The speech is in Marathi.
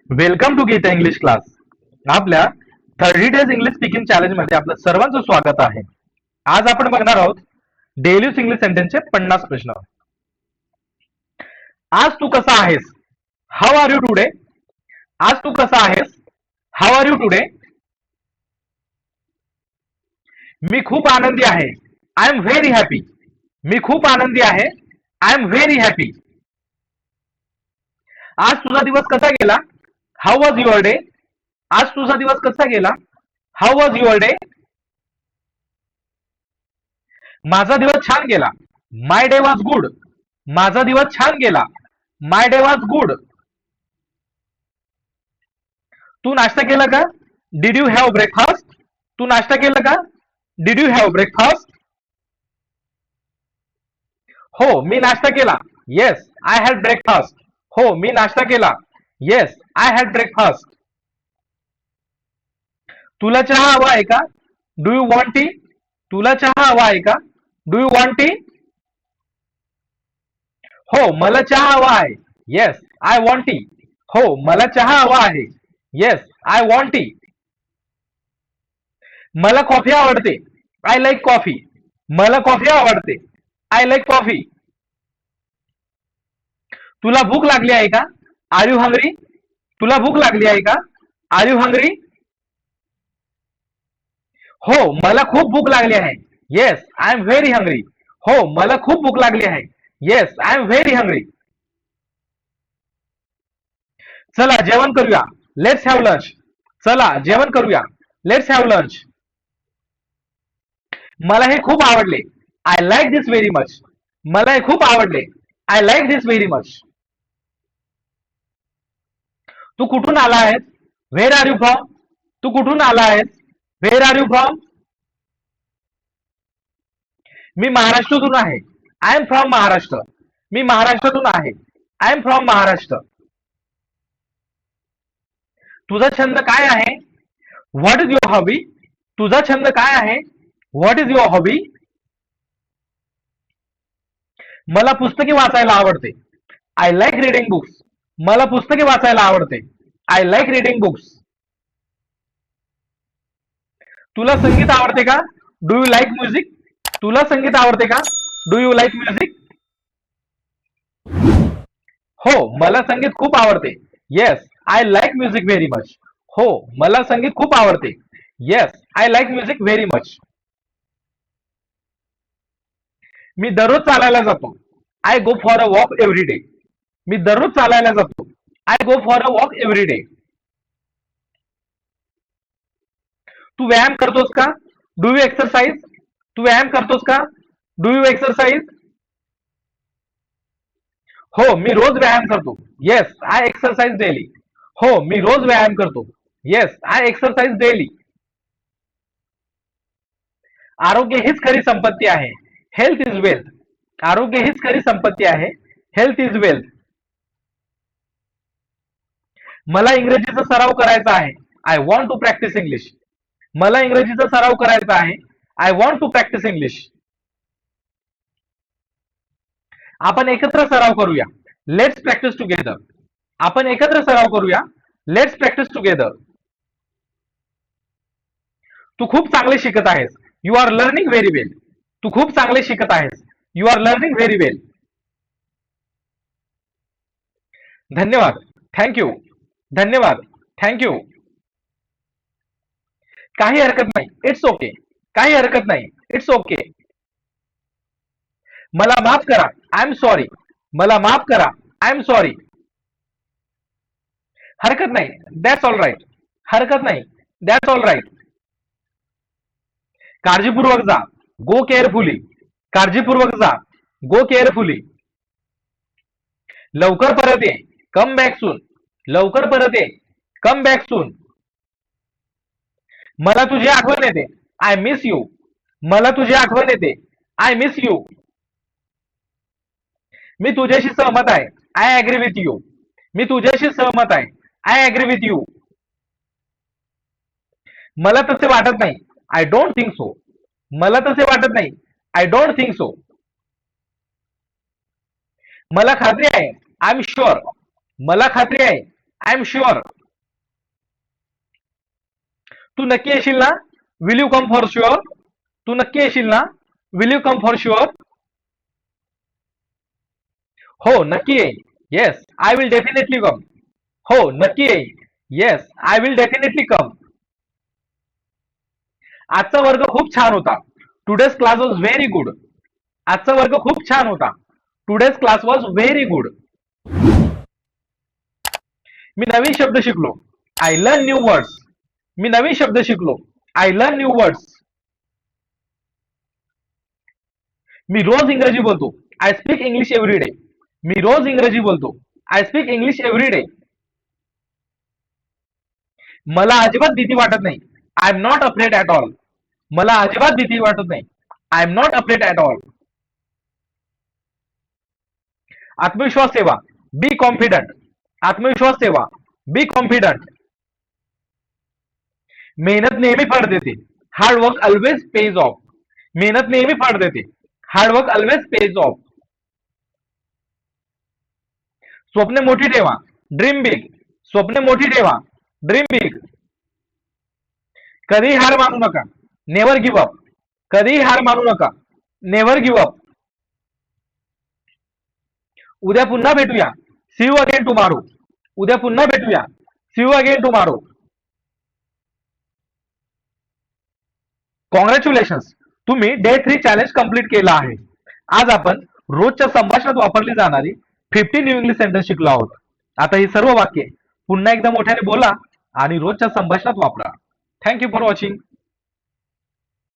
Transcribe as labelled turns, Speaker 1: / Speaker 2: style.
Speaker 1: Welcome to Geeta English class. आपल्या 30 डेज इंग्लिश स्पीकिंग चॅलेंज मध्ये आपलं सर्वांचं स्वागत आहे. आज आपण बघणार आहोत डेली इंग्लिश सेंटेन्सचे 50 प्रश्न. आज तू कसा आहेस? How are you today? आज तू कसा आहेस? How are you today? मी खूप आनंदी आहे. I am very happy. मी खूप आनंदी आहे. I am very happy. आज तुझा दिवस कसा गेला? How was your day? आज तुझा दिवस कसा गेला? How was your day? माझा दिवस छान गेला. My day was good. माझा दिवस छान गेला. My day was good. तू नाश्ता केला का? Did you have breakfast? तू नाश्ता केला का? Did you have breakfast? हो, मी नाश्ता केला. Yes, I had breakfast. हो, मी नाश्ता केला. Yes, I had breakfast. तुला चहा हवा आहे का? Do you want tea? तुला चहा हवा आहे का? Do you want tea? हो, मला चहा हवा आहे. Yes, I want tea. हो, मला चहा हवा आहे. Yes, I want tea. मला कॉफी आवडते. I like coffee. मला कॉफी आवडते. I like coffee. तुला भूक लागली आहे का? Are you hungry? तुला भूक लागली आहे का? Are you hungry? हो, मला खूप भूक लागली आहे. Yes, I am very hungry. हो, मला खूप भूक लागली आहे. Yes, I am very hungry. चला जेवण करूया. Let's have lunch. चला जेवण करूया. Let's have lunch. मला हे खूप आवडले. I like this very much. मला हे खूप आवडले. I like this very much. तू कुठून आला आहेस? Where are you from? तू कुठून आला आहेस? Where are you from? मी महाराष्ट्रातून आहे. I am from Maharashtra. मी महाराष्ट्रातून आहे. I am from Maharashtra. तुझा छंद काय आहे? What is your hobby? तुझा छंद काय आहे? What is your hobby? मला पुस्तके वाचायला आवडते. I like reading books. मला पुस्तके वाचायला आवडते. I like reading books. तुला संगीत आवडते का? Do you like music? तुला संगीत आवडते का? Do you like music? हो, मला संगीत खूप आवडते. Yes, I like music very much. हो, मला संगीत खूप आवडते. Yes, I like music very much. मी दररोज चालायला जातो. I go for a walk every day. मी दररोज चालायला जातो. I go for a walk every day. तू व्यायाम करतोस का? Do you exercise? तू व्यायाम करतोस का? Do you exercise? हो, मी रोज व्यायाम करतो. Yes, I exercise daily. हो, मी रोज व्यायाम करतो. Yes, I exercise daily. आरोग्य हीच खरी संपत्ती आहे. Health is wealth. आरोग्य हीच खरी संपत्ती आहे. Health is wealth. मला इंग्रजीचा सराव करायचा आहे. I want to practice English. मला इंग्रजीचा सराव करायचा आहे. I want to practice English. आपण एकत्र सराव करूया. Let's practice together. आपण एकत्र सराव करूया. Let's practice together. तू खूप चांगले शिकत आहेस. You are learning very well. तू खूप चांगले शिकत आहेस. You are learning very well. धन्यवाद. थँक्यू. धन्यवाद. थँक्यू. काही हरकत नाही. It's okay. काही हरकत नाही. It's okay. मला माफ करा. I am sorry. मला माफ करा. I am sorry. हरकत नाही. That's all right. हरकत नाही. That's all right. काळजीपूर्वक जा. Go carefully. काळजीपूर्वक जा. Go carefully. लवकर परत ये. Come back soon. लवकर परत ये. कम बॅक सून. मला तुझी आठवण येते. I miss you. मला तुझी आठवण येते. I miss you. मी तुझ्याशी सहमत आहे. I agree with you. मी तुझ्याशी सहमत आहे. I agree with you. मला तसे वाटत नाही. I don't think so. मला तसे वाटत नाही. I don't think so. मला खात्री आहे. I am sure. मला खात्री आहे. I am sure. तू नक्की येशील ना? Will you come for sure? तू नक्की येशील ना? Will you come for sure? हो नक्की येईन. Yes I will definitely come. हो नक्की येईन. Yes I will definitely come. आजचा वर्ग खूप छान होता. Today's class was very good. आजचा वर्ग खूप छान होता. Today's class was very good. मी नवीन शब्द शिकलो. I learn new words. मी नवीन शब्द शिकलो. I learn new words. मी रोज इंग्रजी बोलतो. I speak English every day. मी रोज इंग्रजी बोलतो. I speak English every day. मला अजिबात भीती वाटत नाही. I am not afraid at all. मला अजिबात भीती वाटत नाही. I am not afraid at all. आत्मविश्वास ठेवा. Be confident. आत्मविश्वास ठेवा. Be confident. मेहनत नेहमी फळ देते. Hard work always pays off. मेहनत नेहमी फळ देते. Hard work always pays off. स्वप्ने मोठी ठेवा. Dream big. स्वप्ने मोठी ठेवा. Dream big. कधीही हार मानू नका. Never give up. कधीही हार मानू नका. Never give up. उद्या पुन्हा भेटूया. See you again tomorrow. उद्या पुन्हा भेटूया. See you again tomorrow. Congratulations. तुम्ही डे 3 चॅलेंज कंप्लीट केला आहे. आज आपण रोजच्या संभाषणात वापरली जाणारी 50 न्यू इंग्लिश सेंटेन्स शिकलो आहोत. आता ही सर्व वाक्ये पुन्हा एकदा मोठ्याने बोला आणि रोजच्या संभाषणात वापरा. Thank you for watching.